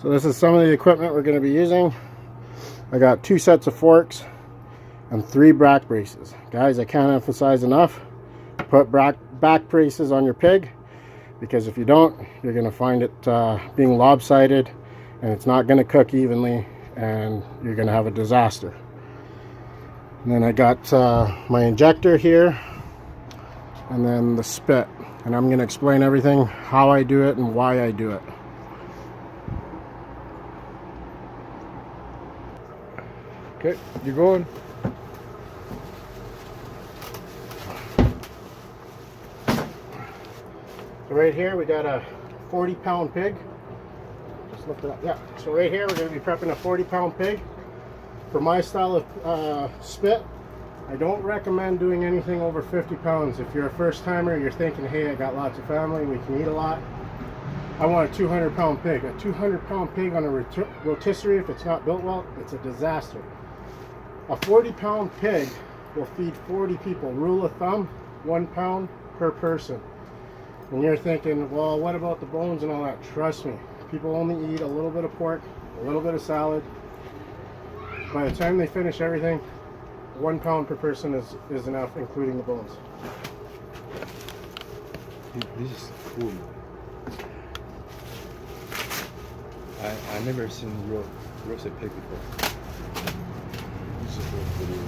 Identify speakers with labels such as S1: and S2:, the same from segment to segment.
S1: So this is some of the equipment we're going to be using. I got 2 sets of forks and 3 back braces. Guys, I can't emphasize enough, put back braces on your pig, because if you don't, you're going to find it being lopsided, and it's not going to cook evenly, and you're going to have a disaster. And then I got my injector here, and then the spit, and I'm going to explain everything, how I do it and why I do it.
S2: Okay, you're going.
S1: So right here we got a 40-pound pig. Just lift it up. Yeah. So right here we're going to be prepping a 40-pound pig. For my style of spit, I don't recommend doing anything over 50 pounds. If you're a first timer, you're thinking, hey, I got lots of family, we can eat a lot. I want a 200-pound pig. A 200-pound pig on a rotisserie, if it's not built well, it's a disaster. A 40-pound pig will feed 40 people. Rule of thumb, 1 pound per person. And you're thinking, well, what about the bones and all that? Trust me, people only eat a little bit of pork, a little bit of salad. By the time they finish everything, 1 pound per person is enough, including the bones.
S2: This is cool. I never seen roasted pig before. This is pretty.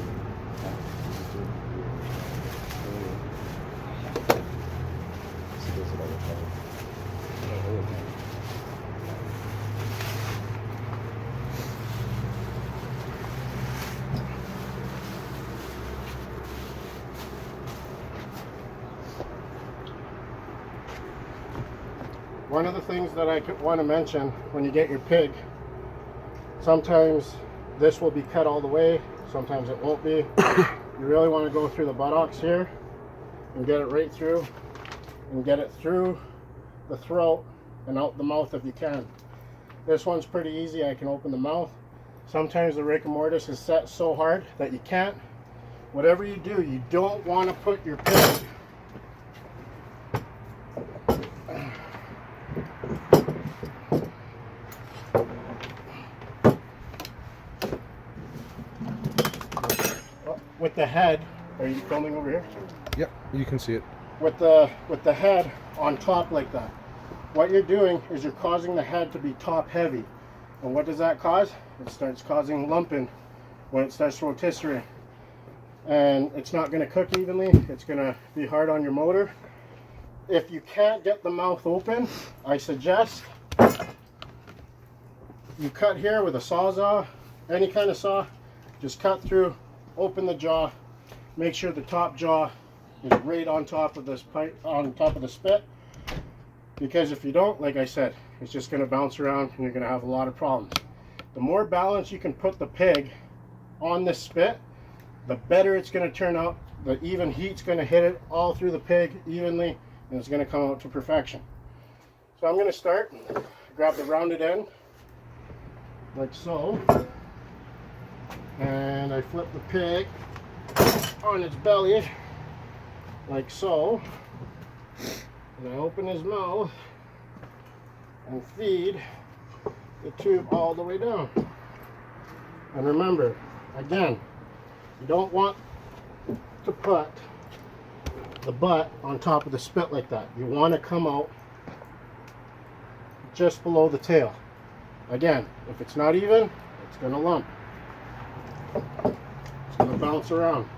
S1: One of the things that I want to mention when you get your pig, sometimes this will be cut all the way, sometimes it won't be. You really want to go through the buttocks here and get it right through, and get it through the throat and out the mouth if you can. This one's pretty easy. I can open the mouth. Sometimes the rigor mortis is set so hard that you can't. Whatever you do, you don't want to put your pig with the head. Are you filming over here?
S2: Yep, you can see it.
S1: With the head on top like that. What you're doing is you're causing the head to be top heavy. And what does that cause? It starts causing lumping when it starts rotisserie. And it's not going to cook evenly. It's going to be hard on your motor. If you can't get the mouth open, I suggest you cut here with a sawzall, any kind of saw. Just cut through, open the jaw, make sure the top jaw is right on top of this pipe, on top of the spit. Because if you don't, like I said, it's just going to bounce around and you're going to have a lot of problems. The more balance you can put the pig on this spit, the better it's going to turn out. The even heat's going to hit it all through the pig evenly, and it's going to come out to perfection. So I'm going to start, grab the rounded end, like so, and I flip the pig on its belly, like so, and I open his mouth and feed the tube all the way down. And remember, again, you don't want to put the butt on top of the spit like that. You want to come out just below the tail. Again, if it's not even, it's going to lump. It's going to bounce around.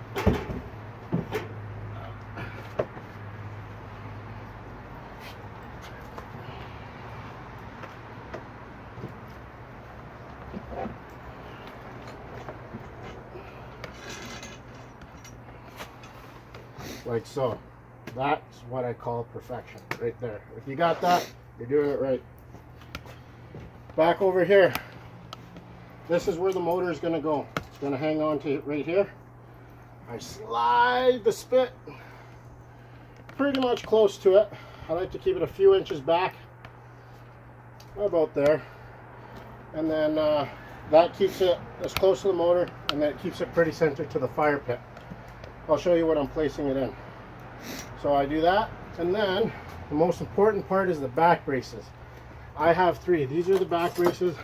S1: Like so. That's what I call perfection right there. If you got that, you're doing it right. Back over here, this is where the motor is going to go. It's going to hang on to it right here. I slide the spit pretty much close to it. I like to keep it a few inches back, about there, and then that keeps it as close to the motor, and that keeps it pretty centered to the fire pit. I'll show you what I'm placing it in. So I do that, and then the most important part is the back braces. I have 3. These are the back braces.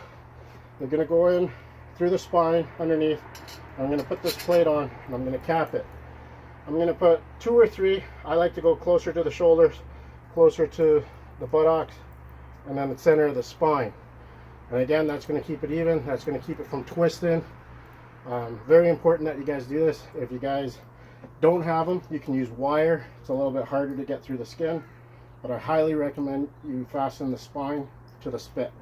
S1: They're going to go in through the spine underneath. I'm going to put this plate on and I'm going to cap it. I'm going to put 2 or 3. I like to go closer to the shoulders, closer to the buttocks, and then the center of the spine. And again, that's going to keep it even. That's going to keep it from twisting. Very important that you guys do this. If you guys don't have them, you can use wire. It's a little bit harder to get through the skin, but I highly recommend you fasten the spine to the spit.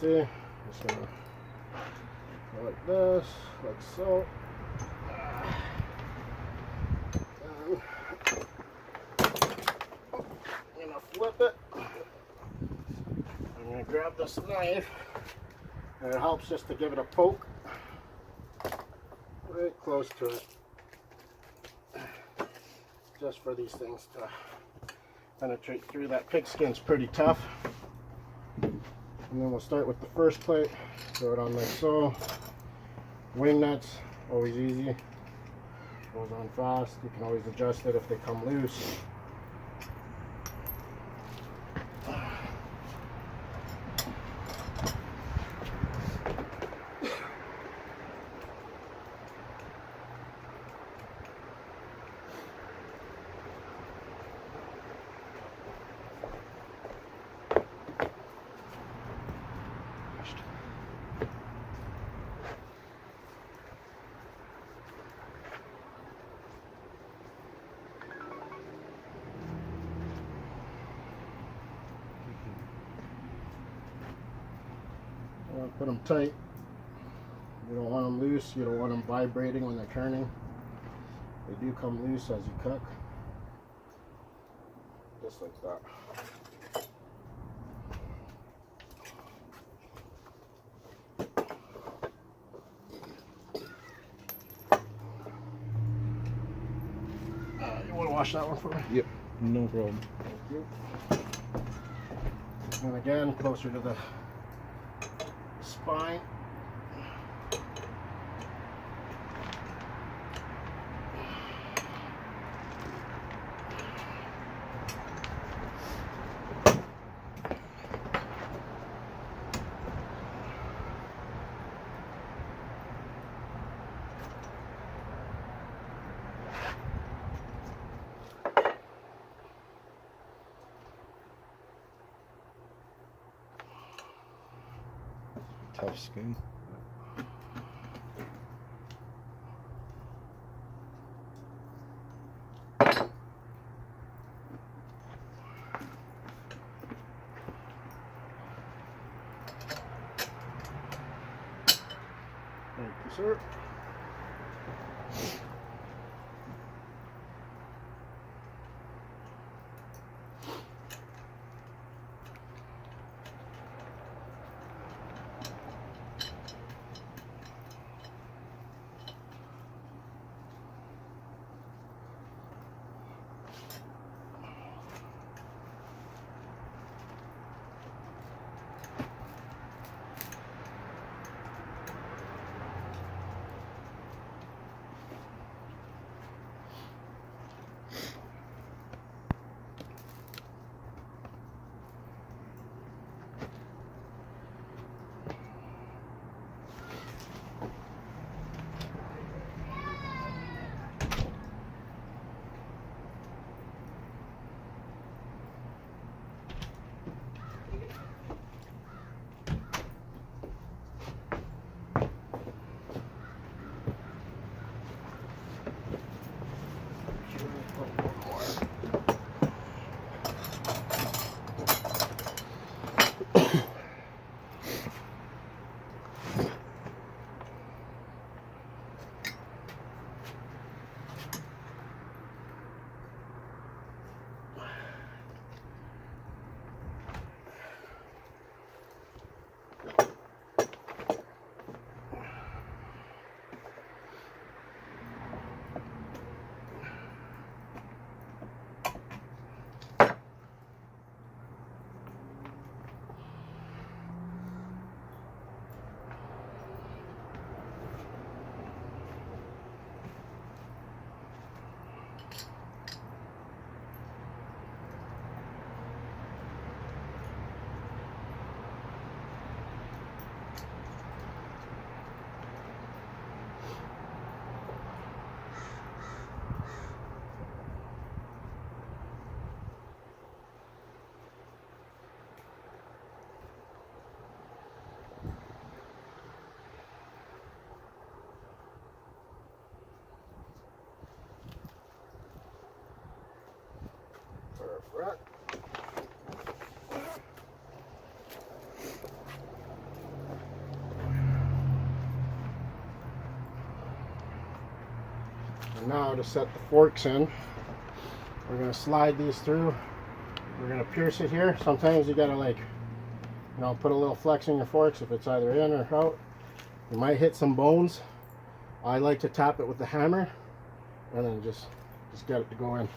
S1: See, just gonna go like this, like so. And I'm gonna flip it. I'm gonna grab this knife, and it helps just to give it a poke right close to it, just for these things to penetrate through. That pig skin's pretty tough. And then we'll start with the first plate. Throw it on like so. Wing nuts, always easy. Goes on fast. You can always adjust it if they come loose. Put them tight. You don't want them loose. You don't want them vibrating when they're turning. They do come loose as you cook. Just like that. You want to wash that one for me?
S2: Yep, no problem.
S1: Thank you. And again, closer to the spine.
S2: Tough skin.
S1: Thank you, sir. Right. And now to set the forks in, we're going to slide these through. We're going to pierce it here. Sometimes you got to, like, you know, put a little flex in your forks if it's either in or out. You might hit some bones. I like to tap it with the hammer and then just get it to go in.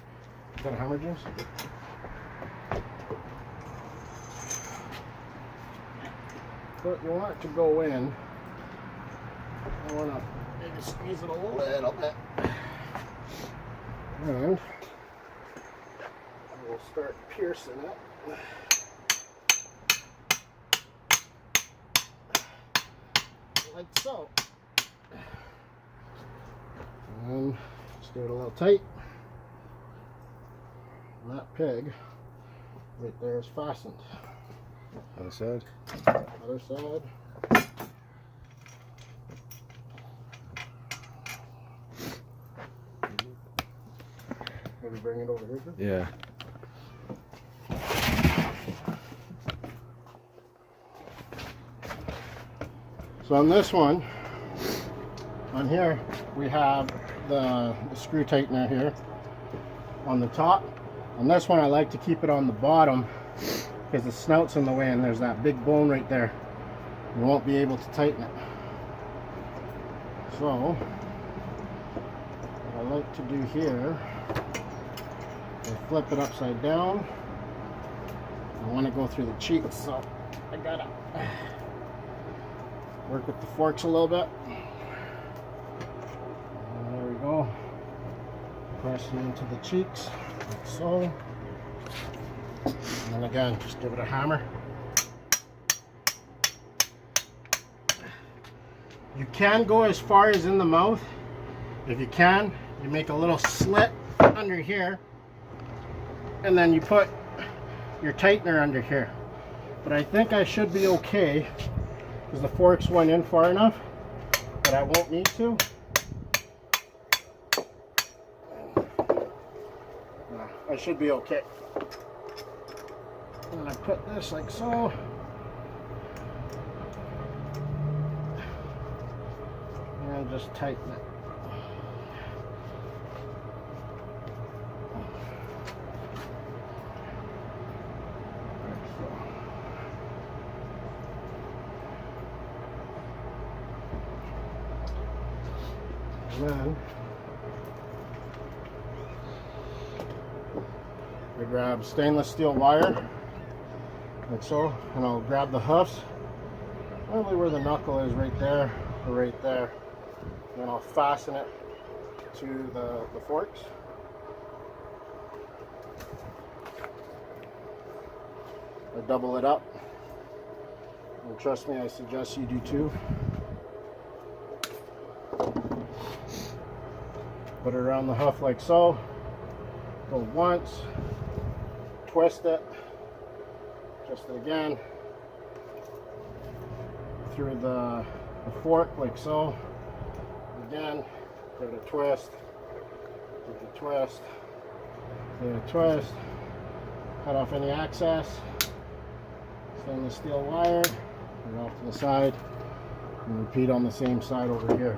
S1: You got a hammer, James? But you want it to go in. I want to maybe squeeze it a little bit. And we'll start piercing it. Like so. And just give it a little tight. And that pig right there is fastened.
S2: Other side.
S1: Other side. Maybe bring it over here.
S2: Yeah.
S1: So on this one, on here, we have the screw tightener here on the top. On this one, I like to keep it on the bottom because the snout's in the way and there's that big bone right there. You won't be able to tighten it. So, what I like to do here is flip it upside down. I want to go through the cheeks, so I gotta work with the forks a little bit. And there we go. Pressing into the cheeks, like so. And then again, just give it a hammer. You can go as far as in the mouth. If you can, you make a little slit under here. And then you put your tightener under here. But I think I should be okay because the forks went in far enough that I won't need to. I should be okay. And I put this like so. And just tighten it. And then I grab stainless steel wire, like so, and I'll grab the hoofs, probably where the knuckle is, right there or right there. And then I'll fasten it to the forks. I double it up, and trust me, I suggest you do too. Put it around the hoof like so. Go once, twist it, twist it again, through the fork like so. Again, give it a twist, give it a twist, give it a twist, cut off any excess, stainless steel wire, put it off to the side, and repeat on the same side over here.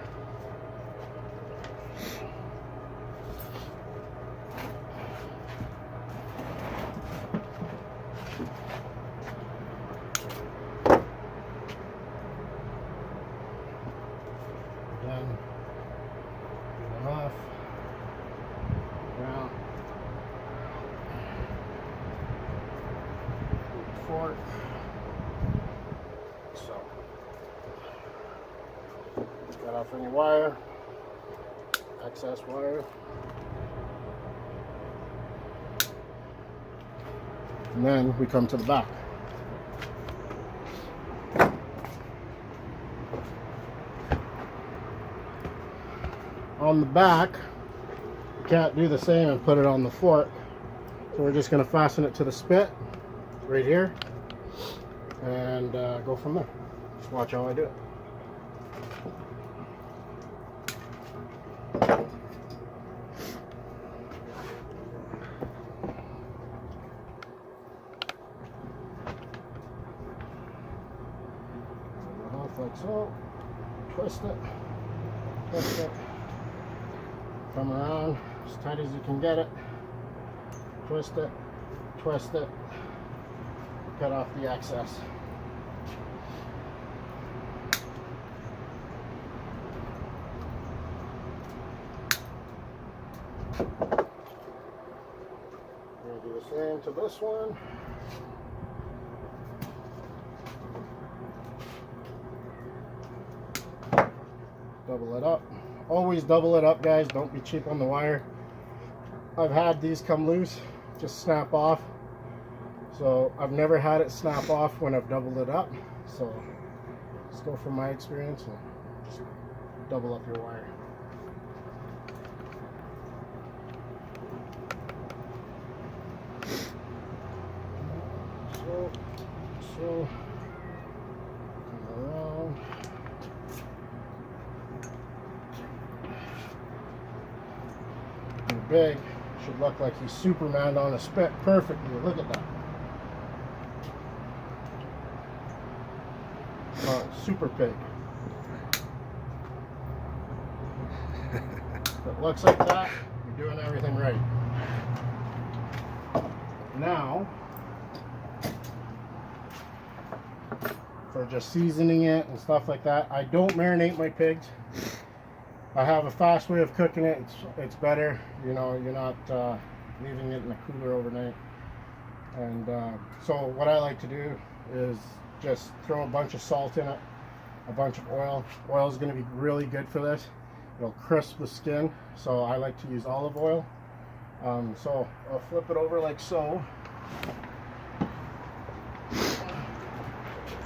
S1: Again, get them off, down, fork, so, cut off any wire, excess wire, and then we come to the back. On the back, you can't do the same and put it on the fork. So we're just going to fasten it to the spit right here and go from there. Just watch how I do it. Just like so. Twist it. Twist it. Come around as tight as you can get it. Twist it. Twist it. Cut off the excess. We're going to do the same to this one. Double it up. Always double it up, guys. Don't be cheap on the wire. I've had these come loose, just snap off. So I've never had it snap off when I've doubled it up. So just go from my experience and just double up your wire. So come around. And big should look like he's Superman on a spit perfectly. Look at that. Super pig. If it looks like that, you're doing everything right. Now, for just seasoning it and stuff like that, I don't marinate my pigs. I have a fast way of cooking it. It's better. You know, you're not leaving it in the cooler overnight. And so what I like to do is just throw a bunch of salt in it, a bunch of oil. Oil is going to be really good for this. It'll crisp the skin, so I like to use olive oil. So I'll flip it over like so.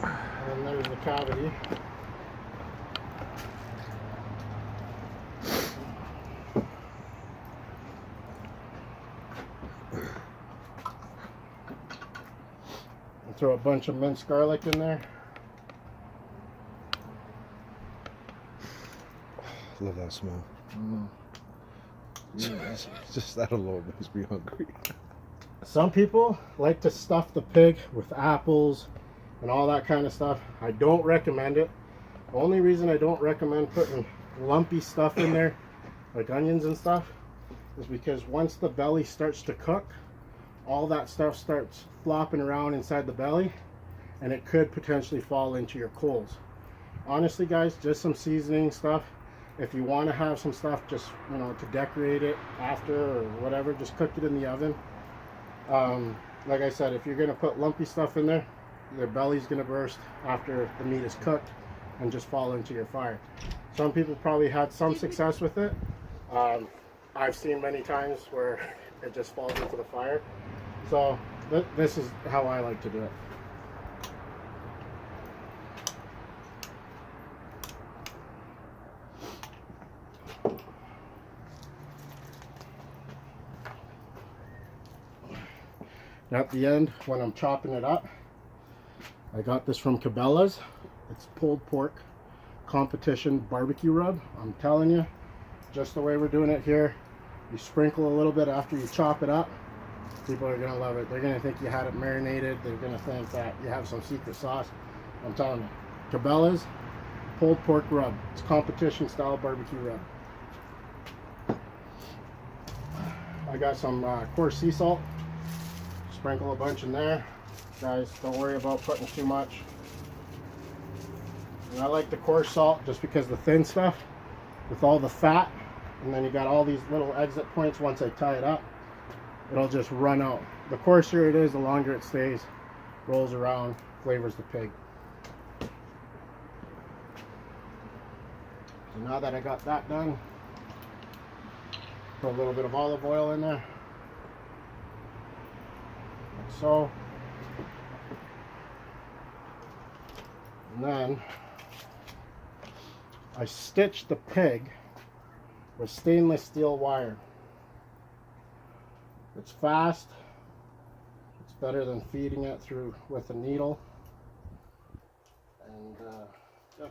S1: And there's the cavity. And throw a bunch of minced garlic in there.
S2: Love that smell. Just that alone makes me hungry.
S1: Some people like to stuff the pig with apples and all that kind of stuff. I don't recommend it. The only reason I don't recommend putting lumpy stuff in there, like onions and stuff, is because once the belly starts to cook, all that stuff starts flopping around inside the belly, and it could potentially fall into your coals. Honestly, guys, just some seasoning stuff. If you want to have some stuff just, you know, to decorate it after or whatever, just cook it in the oven. Like I said, if you're going to put lumpy stuff in there, their belly's going to burst after the meat is cooked and just fall into your fire. Some people probably had some success with it. I've seen many times where it just falls into the fire. So this is how I like to do it. At the end, when I'm chopping it up, I got this from Cabela's. It's pulled pork competition barbecue rub. I'm telling you, just the way we're doing it here, you sprinkle a little bit after you chop it up. People are gonna love it. They're gonna think you had it marinated. They're gonna think that you have some secret sauce. I'm telling you, Cabela's pulled pork rub. It's competition style barbecue rub. I got some coarse sea salt. Sprinkle a bunch in there. Guys, don't worry about putting too much. And I like the coarse salt just because the thin stuff with all the fat, and then you got all these little exit points. Once I tie it up, it'll just run out. The coarser it is, the longer it stays, rolls around, flavors the pig. So now that I got that done, put a little bit of olive oil in there. Like so. And then I stitched the pig with stainless steel wire. It's fast. It's better than feeding it through with a needle. And yeah,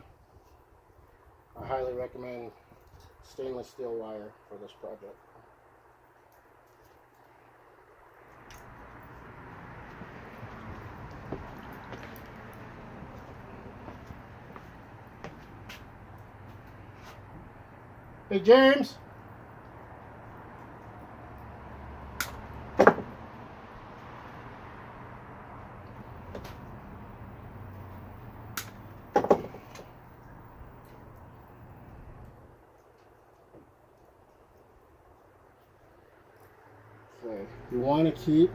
S1: I highly recommend stainless steel wire for this project. Hey, James. So you want to keep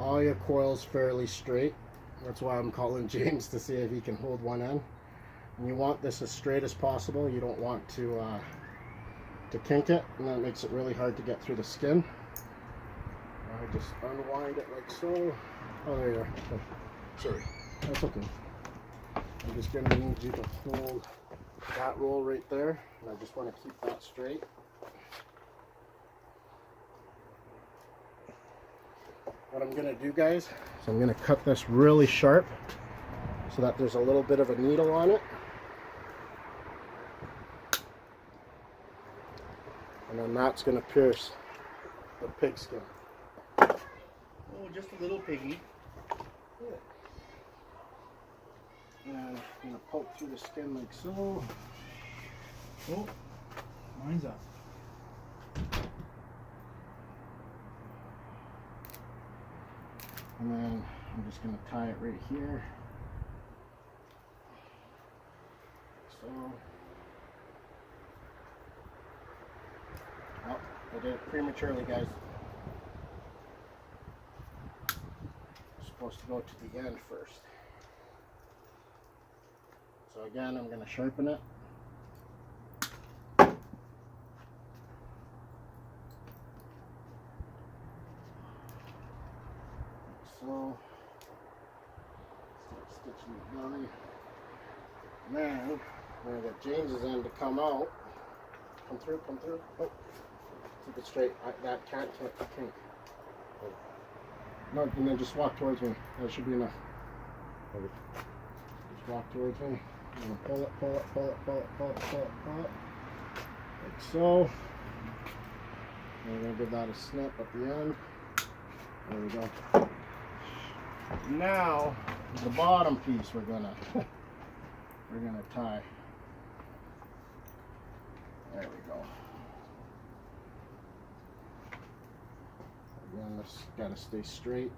S1: all your coils fairly straight. That's why I'm calling James to see if he can hold one end. And you want this as straight as possible. You don't want to kink it, and that makes it really hard to get through the skin. I just unwind it like so. Oh, there you are. Oh, sorry, that's okay. I'm just going to need you to hold that roll right there, and I just want to keep that straight. What I'm going to do, guys, is I'm going to cut this really sharp so that there's a little bit of a needle on it. And then that's going to pierce the pig skin.
S3: Oh, just a little piggy.
S1: Yeah. And I'm going to poke through the skin like so.
S3: Oh, mine's up.
S1: And then I'm just going to tie it right here. So. Oh, I did it prematurely, guys. It's supposed to go to the end first. So again, I'm going to sharpen it. So, start stitching it belly. And then we're going to get James's end to come out. Come through, come through. Oh, keep it straight. That can't kink. Oh. No, and then just walk towards me. That should be enough.
S2: Okay.
S1: Just walk towards me. And pull it, pull it, pull it, pull it, pull it, pull it, pull it. Like so. And we're going to give that a snip at the end. There we go. Now, the bottom piece we're gonna tie. There we go. Again, this gotta stay straight.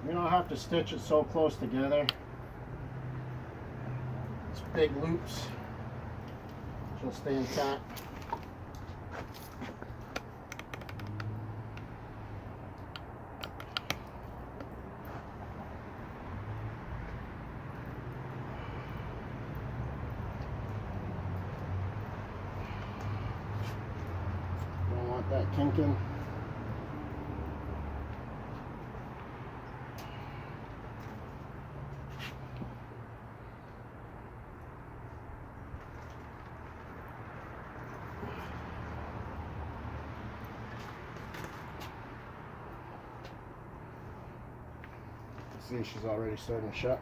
S1: You don't have to stitch it so close together. It's big loops. She'll stay intact. Don't want that kinking. See, she's already starting to shut.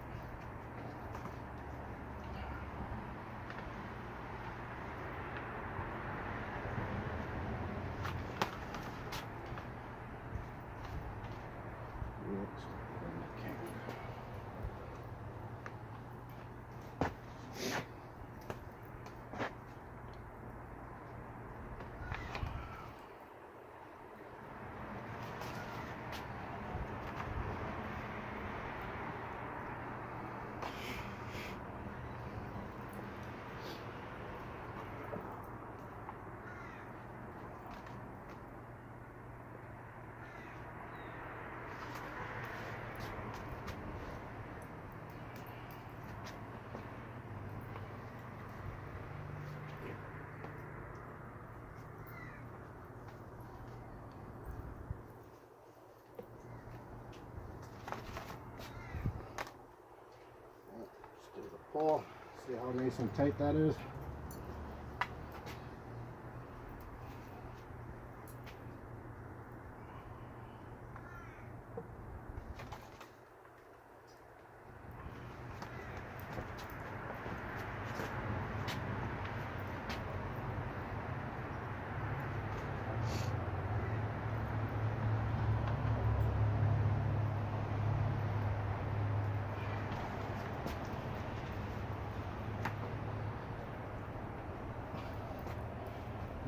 S1: Just give it a pull. See how nice and tight that is.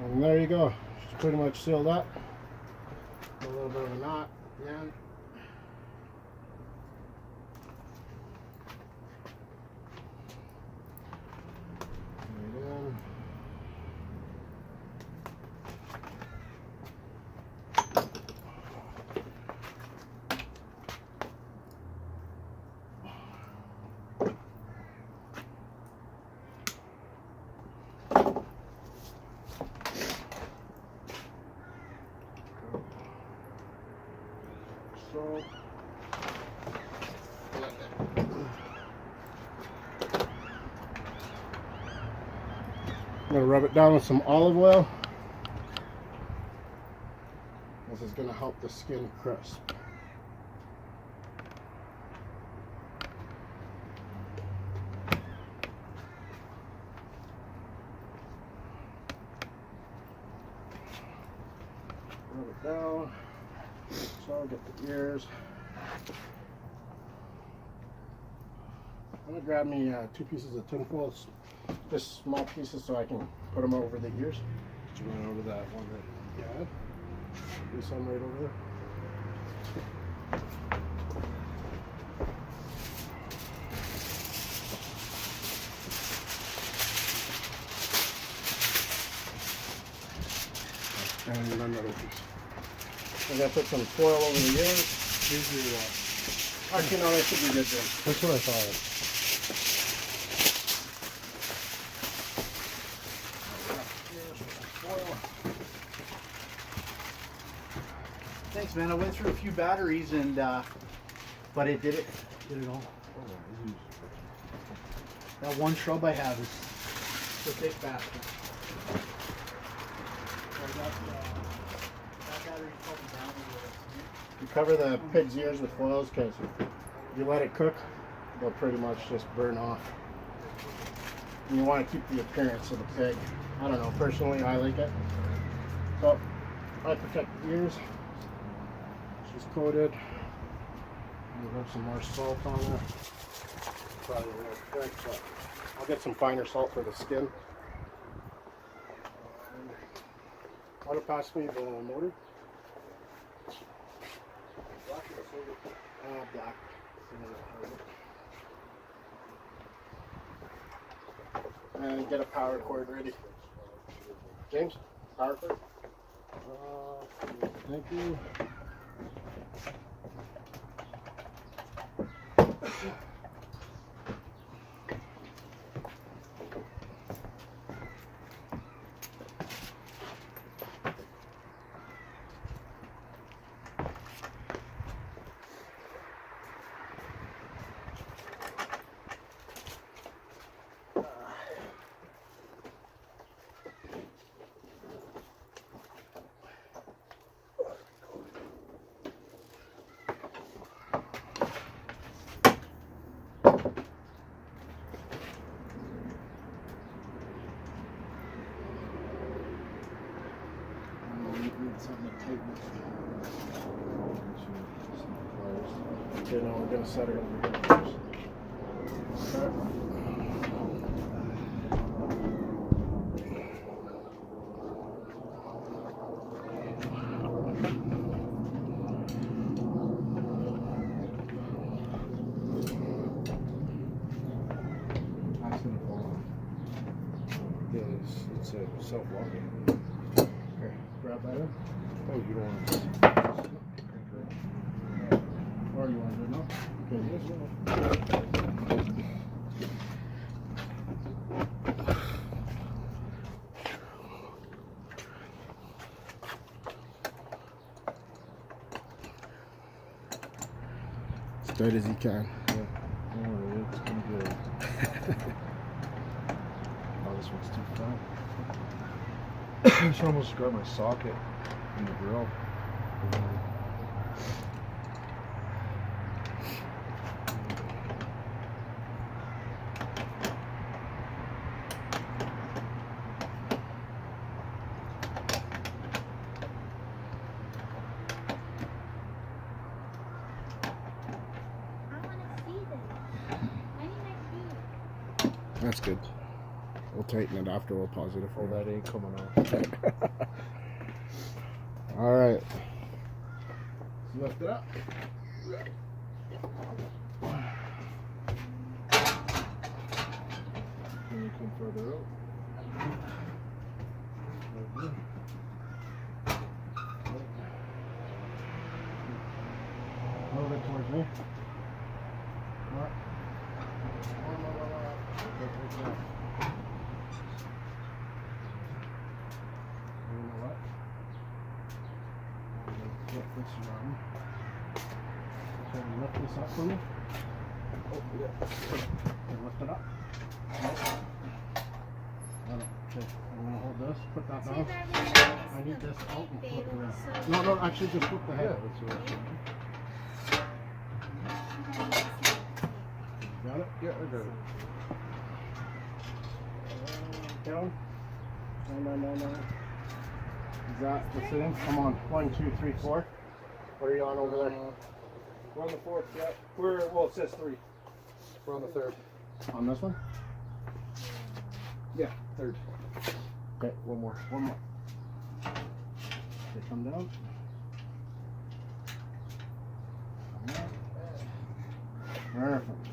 S1: And there you go. It's pretty much sealed up. A little bit of a knot at the end. Right in. So, I'm going to rub it down with some olive oil. This is going to help the skin crisp. Rub it down. So get the ears. I'm gonna grab me 2 pieces of tinfoil, just small pieces, so I can put them over the ears. Just run over that one that you had. Do some right over there. And another piece. I'm gonna put some foil over the ears.
S3: Here's your,
S1: Actually, no, that should be good then.
S2: That's what I thought.
S3: thanks, man. I went through a few batteries and, but it did it all. That one shrub I have is the big bastard. That battery's probably down a little bit.
S1: You cover the pig's ears with foils because if you let it cook, they'll pretty much just burn off. And you want to keep the appearance of the pig. I don't know, personally I like it. So I protect the ears. She's coated. We'll have some more salt on it. Probably real quick, but I'll get some finer salt for the skin. Want to pass me the motor? Black. And get a power cord ready. James, power cord? Thank you. Something to tighten it. Okay, now we're going to set it over here first. Okay.
S2: That's gonna fall off. It's a self-locking.
S1: Okay, grab that in.
S2: Oh, you don't want to.
S1: Or you want to do it now? Okay, yes. As tight as you can.
S2: Yeah. Don't worry, it's gonna be good. Oh, this one's too fat. I should almost grab my socket in the grill.
S4: I want to see this. I need my food.
S1: That's good. We'll tighten it after we'll pause it.
S2: Oh, that ain't coming off.
S1: All right. Lift it up.
S2: Can you come further out?
S1: A little bit towards me. More. You know what? I'm gonna flip this around. Can you lift this up for me? Oh, yeah. Can you lift it up? Okay, I'm gonna hold this, put that down. I need this out and flip it around. No, no, actually just flip the
S2: Yeah,
S1: head.
S2: that's what I think.
S1: Got it?
S2: Yeah, I got it.
S1: Down. No. Is that the same? Come on. 1, 2, 3, 4. What are you on over there?
S2: We're on the fourth, yeah. Well, it says 3. We're on the third.
S1: On this one?
S2: Yeah, third.
S1: Okay, one more. One more. They come down. Come down. Perfect.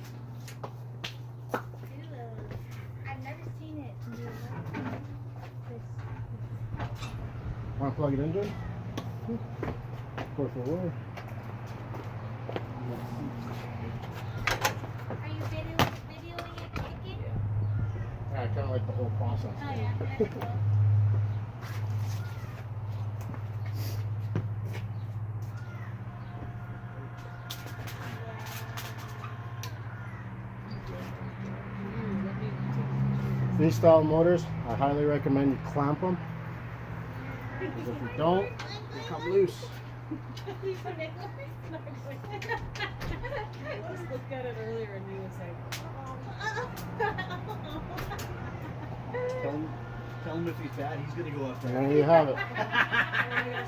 S4: I've never seen it.
S1: Want to plug it in, Jim? Of course we will.
S4: Are you videoing it kicking?
S1: Yeah, I kind of like the whole process.
S4: Oh yeah, that's cool.
S1: These style motors, I highly recommend you clamp them. Because if you don't, they come loose.
S5: I just looked at it earlier and he was like,
S3: Tell him if he's bad, he's gonna go up there.
S1: There you have it.
S5: oh my gosh,